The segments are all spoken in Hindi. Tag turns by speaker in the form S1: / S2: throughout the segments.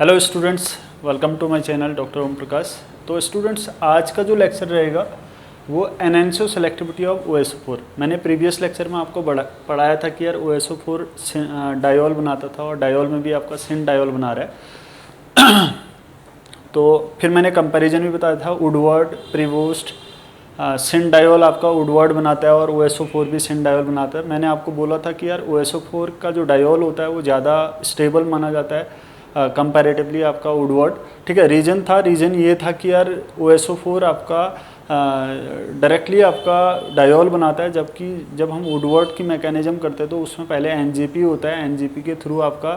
S1: Hello students, welcome to my channel doctor Om Prakash. तो स्टूडेंट्स, आज का जो लेक्चर रहेगा वो एनहांस्ड सेलेक्टिविटी ऑफ OSO4। मैंने प्रीवियस लेक्चर में आपको पढ़ाया था कि यार OSO4 डायोल बनाता था और डायोल में भी आपका सिन डायोल बना रहा है। तो फिर मैंने कंपैरिजन भी बताया था, वुडवर्ड, प्रीवोस्ट, सिन डायोल आपका वुडवर्ड बनाता है और OSO4 भी सिन डायोल बनाता है। मैंने आपको बोला था कि यार OSO4 का जो डायोल होता है वो ज़्यादा स्टेबल माना जाता है कंपैरेटिवली आपका वुडवर्ड। ठीक है, रीज़न ये था कि यार OSO4 आपका डायरेक्टली आपका डायोल बनाता है, जबकि जब हम वुडवर्ड की मैकेनिज्म करते हैं तो उसमें पहले NGP होता है। NGP के थ्रू आपका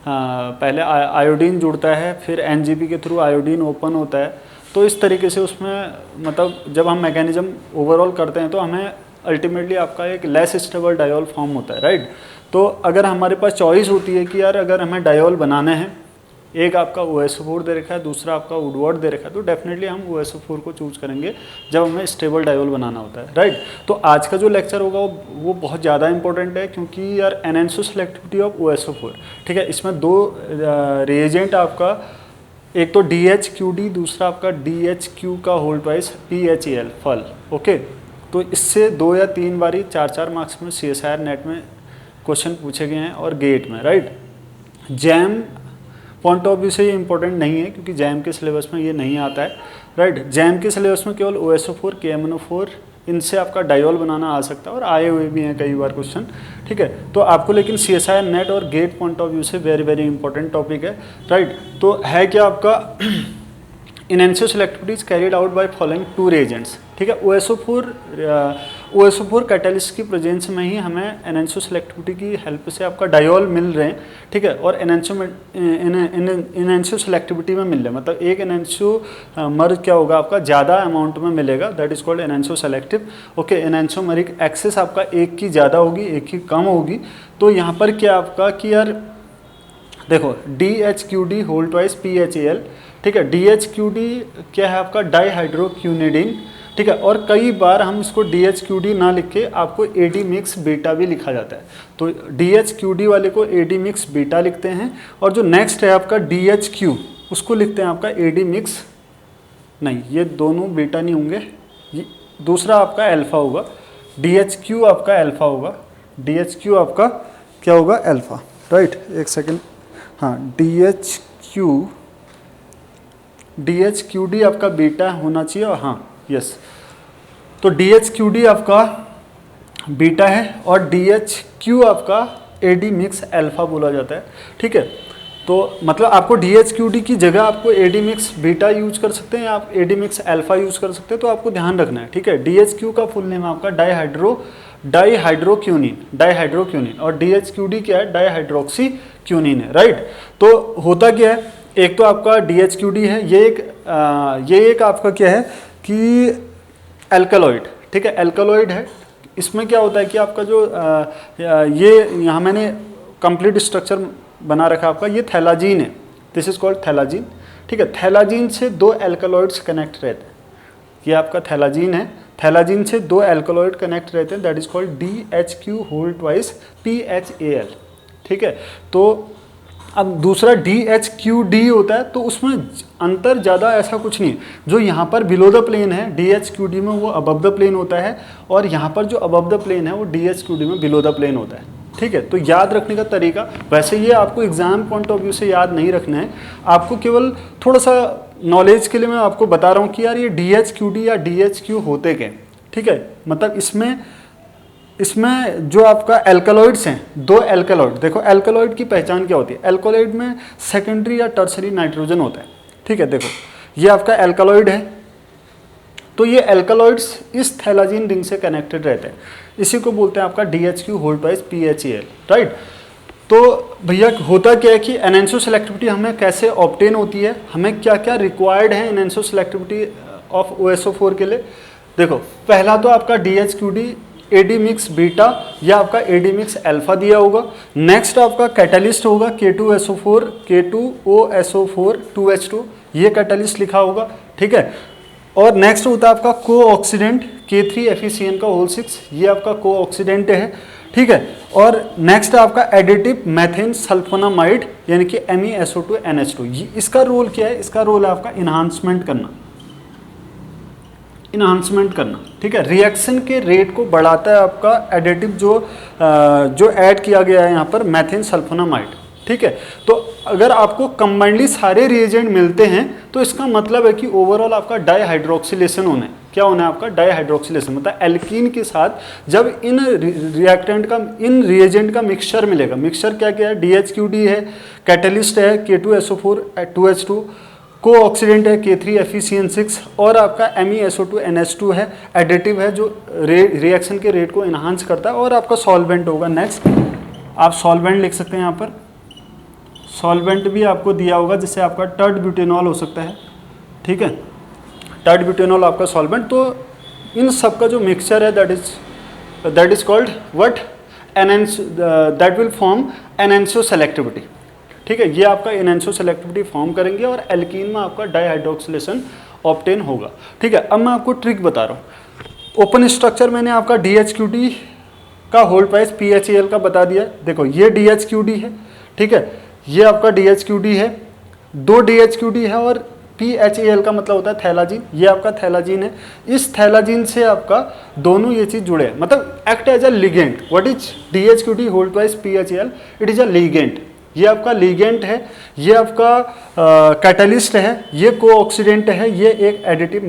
S1: पहले आयोडीन जुड़ता है, फिर NGP के थ्रू आयोडीन ओपन होता है। तो इस तरीके से उसमें मतलब जब हम मैकेनिज्म ओवरऑल करते हैं तो हमें अल्टीमेटली आपका एक लेस स्टेबल डायोल फॉर्म होता है, राइट। तो अगर हमारे पास चॉइस होती है कि यार अगर हमें डायोल बनाना है, एक आपका OSO4 दे रखा है, दूसरा आपका वुडवर्ड दे रखा है, तो डेफिनेटली हम OSO4 को चूज़ करेंगे जब हमें स्टेबल डायोल बनाना होता है, राइट। तो आज का जो लेक्चर होगा वो बहुत ज़्यादा इंपॉर्टेंट है, क्योंकि यार एनहांस्ड सेलेक्टिविटी ऑफ OSO4, ठीक है। इसमें दो रिएजेंट आपका, एक तो DHQD, दूसरा आपका DHQ का होल ट्वाइस PHAL फल, ओके। तो इससे 2 या 3 बारी 4 मार्क्स में CSIR नेट में क्वेश्चन पूछे गए हैं और गेट में, right. Jam point of view से ये इंपॉर्टेंट नहीं है, क्योंकि जैम के सिलेबस में ये नहीं आता है, राइट। जैम के सिलेबस में केवल OSO4, KMNO4 इनसे आपका डायोल बनाना आ सकता है और आए हुए भी हैं कई बार क्वेश्चन, ठीक है। तो आपको लेकिन CSIR नेट और गेट पॉइंट ऑफ व्यू से वेरी वेरी इंपॉर्टेंट टॉपिक है, राइट। तो है क्या आपका enhanced selectivity is carried out by following 2 reagents, ठीक है। OSO4 कैटालिस्ट की प्रेजेंस में ही हमें एनहांस्ड सेलेक्टिविटी की हेल्प से आपका डायोल मिल रहे हैं, ठीक है। और एनहांस्ड सेलेक्टिविटी में मिल रहे हैं, मतलब एक एनहांस्ड मर्ज क्या होगा आपका ज़्यादा अमाउंट में मिलेगा, that is called enhanced selective, okay. Enantiomeric excess आपका एक की ज़्यादा होगी, एक की कम होगी। तो यहाँ पर क्या आपका कि यार देखो DHQD होल ट्वाइस PHAL, ठीक है। DHQD क्या है आपका डाईहाइड्रोक्यूनिडीन, ठीक है। और कई बार हम इसको DHQD ना लिख के आपको AD मिक्स बीटा भी लिखा जाता है। तो DHQD वाले को AD मिक्स बीटा लिखते हैं, और जो नेक्स्ट है आपका DHQ उसको लिखते हैं आपका AD मिक्स, नहीं ये दोनों बीटा नहीं होंगे, ये दूसरा आपका अल्फा होगा। DHQ आपका अल्फा होगा, DHQ आपका क्या होगा अल्फा, राइट। एक सेकेंड, हाँ DHQD आपका बीटा होना चाहिए, हाँ यस। तो DHQD आपका बीटा है और DHQ आपका AD मिक्स अल्फा बोला जाता है, ठीक है। तो मतलब आपको DHQD की जगह आपको AD मिक्स बीटा यूज कर सकते हैं, आप AD मिक्स अल्फा यूज कर सकते हैं, तो आपको ध्यान रखना है, ठीक है। DHQ का फुल नेम आपका डाईहाइड्रोक्यूनिन और DHQD क्या है डाईहाइड्रोक्सी क्यूनिन है, राइट। तो होता क्या है, एक तो आपका DHQD है, ये एक आपका क्या है कि एल्कलॉइड, ठीक है, एल्कलॉइड है। इसमें क्या होता है कि आपका जो ये यहाँ मैंने कंप्लीट स्ट्रक्चर बना रखा आपका, ये थैलाजीन है, दिस इज कॉल्ड थैलाजीन, ठीक है। थैलाजीन से 2 एल्कलॉइड्स कनेक्ट रहते हैं, ये आपका थैलाजीन है, थैलाजीन से 2 एल्कलॉइड कनेक्ट रहते हैं, that is called DHQ whole twice PHAL, ठीक है। तो अब दूसरा DHQD होता है, तो उसमें अंतर ज़्यादा ऐसा कुछ नहीं है। जो यहाँ पर बिलो द प्लेन है DHQD में वो अबव द प्लेन होता है, और यहाँ पर जो अबव द प्लेन है वो DHQD में बिलो द प्लेन होता है, ठीक है। तो याद रखने का तरीका, वैसे ये आपको एग्जाम पॉइंट ऑफ व्यू से याद नहीं रखना है, आपको केवल थोड़ा सा नॉलेज के लिए मैं आपको बता रहा हूँ कि यार ये DHQD या DHQ होते क्या, ठीक है। मतलब इसमें जो आपका एल्कलॉइड्स हैं, 2 एल्कलॉइड, देखो एल्कलॉइड की पहचान क्या होती है, एल्कलॉइड में सेकेंडरी या टर्सरी नाइट्रोजन होता है, ठीक है। देखो ये आपका एल्कलॉइड है, तो ये एल्कलॉइड्स इस थैलाजीन रिंग से कनेक्टेड रहते हैं, इसी को बोलते हैं आपका DHQ whole twice PHAL, right. तो भैया होता क्या है कि एनहांस्ड सेलेक्टिविटी हमें कैसे ऑब्टेन होती है, हमें क्या क्या रिक्वायर्ड है एनहांस्ड सेलेक्टिविटी ऑफ OSO4 के लिए। देखो पहला तो आपका DHQD AD मिक्स बीटा या आपका AD मिक्स अल्फा दिया होगा। नेक्स्ट आपका कैटालिस्ट होगा K2SO4 K2OSO4 2H2, ये कैटालिस्ट लिखा होगा, ठीक है। और नेक्स्ट होता है आपका कोऑक्सीडेंट K3FeCN का होल 6, ये आपका को ऑक्सीडेंट है, ठीक है। और नेक्स्ट आपका एडिटिव मेथेन सल्फोनामाइड यानी कि MESO2NH2, इसका रोल क्या है? इसका रोल है आपका इन्हांसमेंट करना, ठीक है। रिएक्शन के रेट को बढ़ाता है आपका एडिटिव जो ऐड किया गया है यहाँ पर मेथेन सल्फोनामाइड, ठीक है। तो अगर आपको कंबाइंडली सारे रिएजेंट मिलते हैं तो इसका मतलब है कि ओवरऑल आपका डाईहाइड्रोक्सिलेशन होना है। क्या होना है आपका? डाईहाइड्रोक्सिलेशन, मतलब एल्कीन के साथ जब इन रिएजेंट का मिक्सचर मिलेगा। मिक्सचर क्या क्या है? DHQD है, कैटलिस्ट है K2SO4 2H2, को ऑक्सीडेंट है K3FeCN6 और आपका MESO2NH2 है, एडिटिव है जो रिएक्शन के रेट को इन्हांस करता है, और आपका सॉल्वेंट होगा। नेक्स्ट आप सॉल्वेंट लिख सकते हैं यहाँ पर, सॉल्वेंट भी आपको दिया होगा, जैसे आपका टर्ड ब्यूटेनॉल हो सकता है, ठीक है। टर्ड ब्यूटेनॉल आपका सॉल्वेंट। तो इन सब का जो मिक्सचर है that is called what? That will form enantioselectivity, ठीक है। ये आपका एनएनसो सेलेक्टिविटी फॉर्म करेंगे और एल्कीन में आपका डाईहाइड्रोक्सिलेशन ऑब्टेन होगा, ठीक है। अब मैं आपको ट्रिक बता रहा हूँ। ओपन स्ट्रक्चर मैंने आपका DHQD का होल्ड प्राइस PHAl का बता दिया। देखो ये DHQD है, ठीक है, ये आपका DHQD है, 2 DHQD है, और PHAl का मतलब होता है थैलाजीन, ये आपका थैलाजीन है। इस थैलाजीन से आपका दोनों ये चीज़ जुड़े हैं, मतलब act as a ligand. What is DHQD hold price PHAl? It is a ligand. ये आपका लिगेंड है, ये आपका कैटलिस्ट है, ये कोऑक्सीडेंट है, ये एक एडिटिव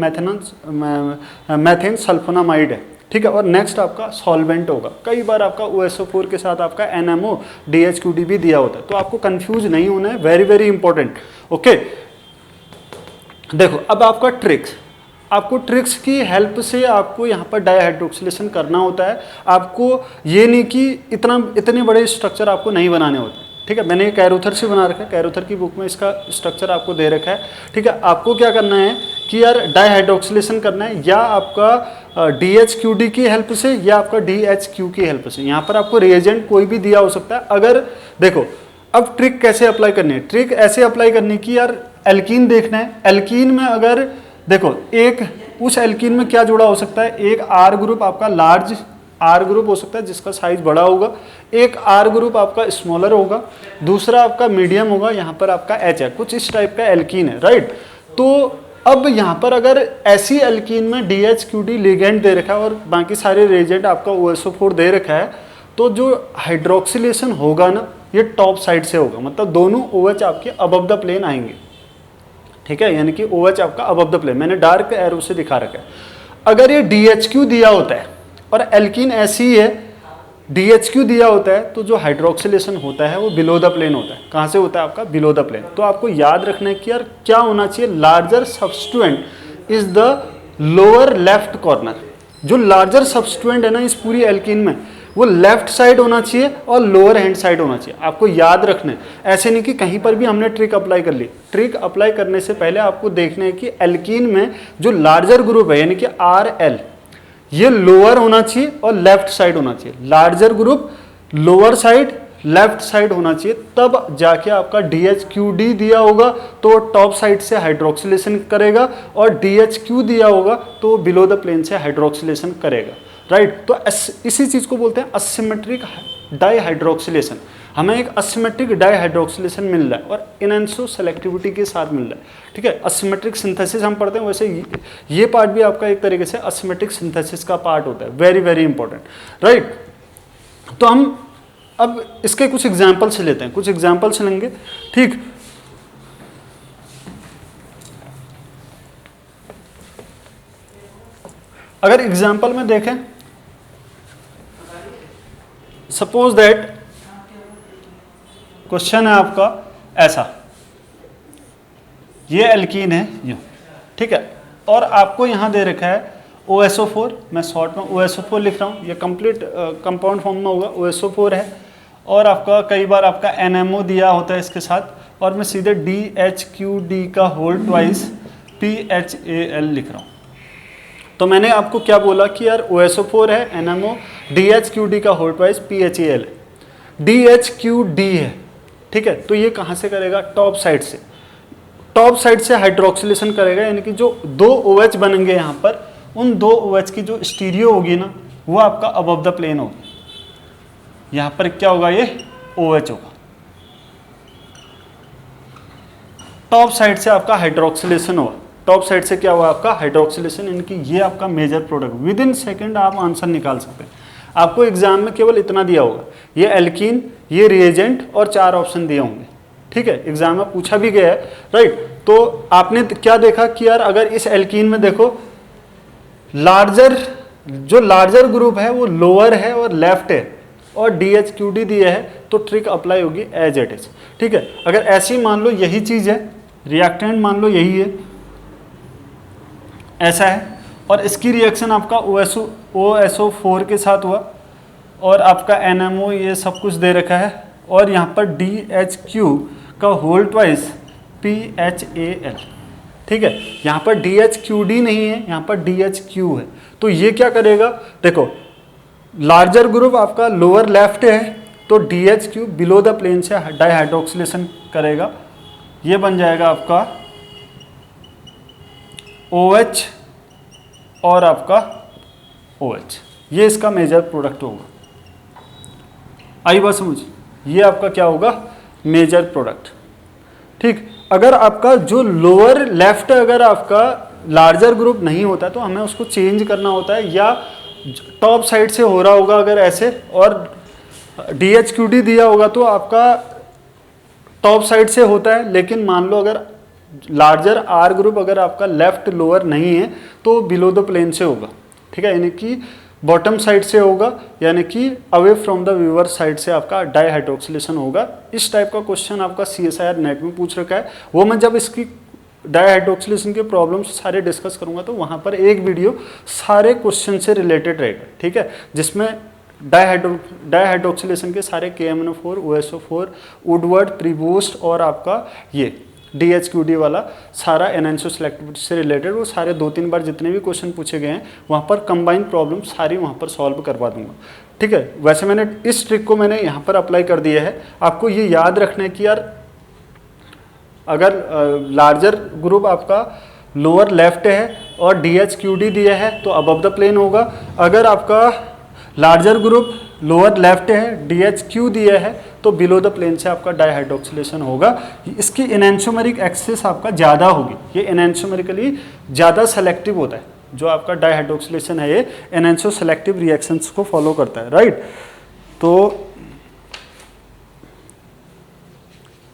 S1: मेथेन सल्फोनामाइड है, ठीक है। और नेक्स्ट आपका सॉल्वेंट होगा। कई बार आपका OSO4 के साथ आपका NMO DHQD भी दिया होता है, तो आपको कंफ्यूज नहीं होना है, वेरी वेरी इंपॉर्टेंट, ओके। देखो अब आपका आपको ट्रिक्स की हेल्प से आपको यहाँ पर डाईहाइड्रोक्सिलेशन करना होता है। आपको ये नहीं कि इतने बड़े स्ट्रक्चर आपको नहीं बनाने होते, ठीक है। मैंने कैरोथर से बना रखा है, कैरोथर की बुक में इसका स्ट्रक्चर आपको दे रखा है, ठीक है। आपको क्या करना है कि यार डाईहाइड्रोक्सिलेशन करना है, या आपका DHQD की हेल्प से या आपका DHQ की हेल्प से। यहाँ पर आपको रिएजेंट कोई भी दिया हो सकता है। अगर देखो अब ट्रिक कैसे अप्लाई करनी है? ट्रिक ऐसे अप्लाई करनी कि यार एल्कीन देखना है, एल्कीन में अगर देखो एक उस एल्कीन में क्या जुड़ा हो सकता है? एक R ग्रुप आपका लार्ज R ग्रुप हो सकता है जिसका साइज बड़ा होगा, एक R ग्रुप आपका स्मॉलर होगा, दूसरा आपका मीडियम होगा, यहाँ पर आपका H है, कुछ इस टाइप का एल्कीन है, राइट। तो अब यहाँ पर अगर ऐसी एल्कीन में DHQD लिगेंड दे रखा है और बाकी सारे रिएजेंट आपका OSO4 दे रखा है, तो जो हाइड्रोक्सिलेशन होगा ना, ये टॉप साइड से होगा, मतलब दोनों OH आपके अबव द प्लेन आएंगे, ठीक है, यानी कि OH आपका अबव द प्लेन, मैंने डार्क एरो से दिखा रखा है। अगर ये DHQ दिया होता है और एल्कीन ऐसी है, DHQ दिया होता है, तो जो हाइड्रोक्सिलेशन होता है वो बिलो द प्लेन होता है। कहाँ से होता है आपका? Below the plane. तो आपको याद रखना है कि यार क्या होना चाहिए? Larger substituent is the lower left corner. जो लार्जर सब्स्टिट्यूएंट है ना इस पूरी एल्कीन में, वो लेफ्ट साइड होना चाहिए और लोअर हैंड साइड होना चाहिए। आपको याद रखना है, ऐसे नहीं कि कहीं पर भी हमने ट्रिक अप्लाई कर ली। ट्रिक अप्लाई करने से पहले आपको देखना है कि एल्कीन में जो लार्जर ग्रुप है यानी कि RL, ये लोअर होना चाहिए और लेफ्ट साइड होना चाहिए। Larger group lower side left side होना चाहिए, तब जाके आपका DHQD दिया होगा तो टॉप साइड से हाइड्रोक्सिलेशन करेगा, और DHQ दिया होगा तो बिलो द प्लेन से हाइड्रोक्सिलेशन करेगा, राइट। तो इसी चीज को बोलते हैं असिमेट्रिक डाईहाइड्रोक्सिलेशन। हमें एक असिमेट्रिक डाईहाइड्रोक्सिलेशन मिल रहा है और एनएनसो सेलेक्टिविटी के साथ मिल रहा है, ठीक है। असिमेट्रिक सिंथेसिस हम पढ़ते हैं, वैसे ये पार्ट भी आपका एक तरीके से असिमेट्रिक सिंथेसिस का पार्ट होता है, वेरी वेरी इंपॉर्टेंट, राइट। तो हम अब इसके कुछ एग्जाम्पल्स लेते हैं, कुछ एग्जाम्पल्स लेंगे, ठीक। अगर एग्जाम्पल में देखें, सपोज दैट क्वेश्चन है आपका ऐसा, ये एल्कीन है यूं, ठीक है, और आपको यहां दे रखा है OSO4, मैं शॉर्ट में OSO4 लिख रहा हूं, ये कंप्लीट कंपाउंड फॉर्म में होगा, OSO4 है, और आपका कई बार आपका NMO दिया होता है इसके साथ, और मैं सीधे DHQD का होल ट्वाइस PHAl लिख रहा हूं। तो मैंने आपको क्या बोला कि यार OSO4 है, NMO, DHQD का होल ट्वाइस PHAl है, DHQD है, ठीक है। तो ये कहाँ से करेगा? टॉप साइड से, टॉप साइड से हाइड्रोक्सिलेशन करेगा, यानी कि जो दो OH बनेंगे यहाँ पर उन दो OH की जो स्टीरियो होगी ना वो आपका अबव द प्लेन होगी। यहाँ पर क्या होगा, ये OH होगा। टॉप साइड से आपका हाइड्रोक्सिलेशन होगा, टॉप साइड से क्या हुआ आपका हाइड्रोक्सिलेशन, इनकी ये आपका major product. Within second आप आंसर निकाल सकते हैं। आपको एग्जाम में केवल इतना दिया होगा, ये एल्कीन, ये रिएजेंट और 4 ऑप्शन दिए होंगे, ठीक है, एग्जाम में पूछा भी गया है, राइट। तो आपने क्या देखा कि यार अगर इस एल्कीन में देखो जो लार्जर ग्रुप है वो लोअर है और लेफ्ट है और DHQD दिया है, तो ट्रिक अप्लाई होगी एज इट इज, ठीक है। अगर ऐसी मान लो यही चीज है, रिएक्टेंट मान लो यही है, ऐसा है, और इसकी रिएक्शन आपका OSO4 के साथ हुआ और आपका NMO ये सब कुछ दे रखा है, और यहाँ पर DHQ का होल ट्वाइस PHAL, ठीक है। यहाँ पर DHQD नहीं है, यहाँ पर DHQ है। तो ये क्या करेगा, देखो लार्जर ग्रुप आपका लोअर लेफ्ट है तो DHQ बिलो द प्लेन से डाइहाइड्रोक्सिलेशन करेगा, ये बन जाएगा आपका OH और आपका OH, ये इसका मेजर प्रोडक्ट होगा। आई बात समझ, ये आपका क्या होगा मेजर प्रोडक्ट, ठीक। अगर आपका जो लोअर लेफ्ट अगर आपका लार्जर ग्रुप नहीं होता तो हमें उसको चेंज करना होता है, या टॉप साइड से हो रहा होगा अगर ऐसे, और DHQD दिया होगा तो आपका टॉप साइड से होता है, लेकिन मान लो अगर लार्जर R ग्रुप अगर आपका लेफ्ट लोअर नहीं है तो बिलो द प्लेन से होगा, ठीक है, यानी कि बॉटम साइड से होगा, यानी कि away from the viewer side से आपका डाइहाइड्रोक्सिलेशन होगा। इस टाइप का क्वेश्चन आपका CSIR नेट में पूछ रखा है, वो मैं जब इसकी डाइहाइड्रोक्सिलेशन के प्रॉब्लम्स सारे डिस्कस करूंगा तो वहां पर एक वीडियो सारे क्वेश्चन से रिलेटेड रहेगा, ठीक है, जिसमें डाइहाइड्रोक्सिलेशन के सारे KMnO4, OSO4, वुडवर्ड, प्रीबोस्ट और आपका ये DHQD वाला सारा एनएनसो सेलेक्टिविटी से रिलेटेड वो सारे 2-3 बार जितने भी क्वेश्चन पूछे गए हैं वहाँ पर कंबाइंड प्रॉब्लम सारी वहाँ पर सॉल्व करवा दूंगा, ठीक है। वैसे मैंने इस ट्रिक को मैंने यहाँ पर अप्लाई कर दिया है। आपको ये याद रखना है कि यार अगर लार्जर ग्रुप आपका लोअर लेफ्ट है और DHQD दिया है तो अबव द प्लेन होगा। अगर आपका लार्जर ग्रुप लोअर लेफ्ट है, DHQ दिया है तो बिलो द प्लेन से आपका डाइहाइड्रोक्सिलेशन होगा। इसकी एनेंसोमेरिक एक्सेस आपका ज़्यादा होगी, ये एनेंसोमेरिकली ज़्यादा सेलेक्टिव होता है। जो आपका डाइहाइड्रोक्सिलेशन है ये एनेंसो सेलेक्टिव रिएक्शंस को फॉलो करता है, राइट। तो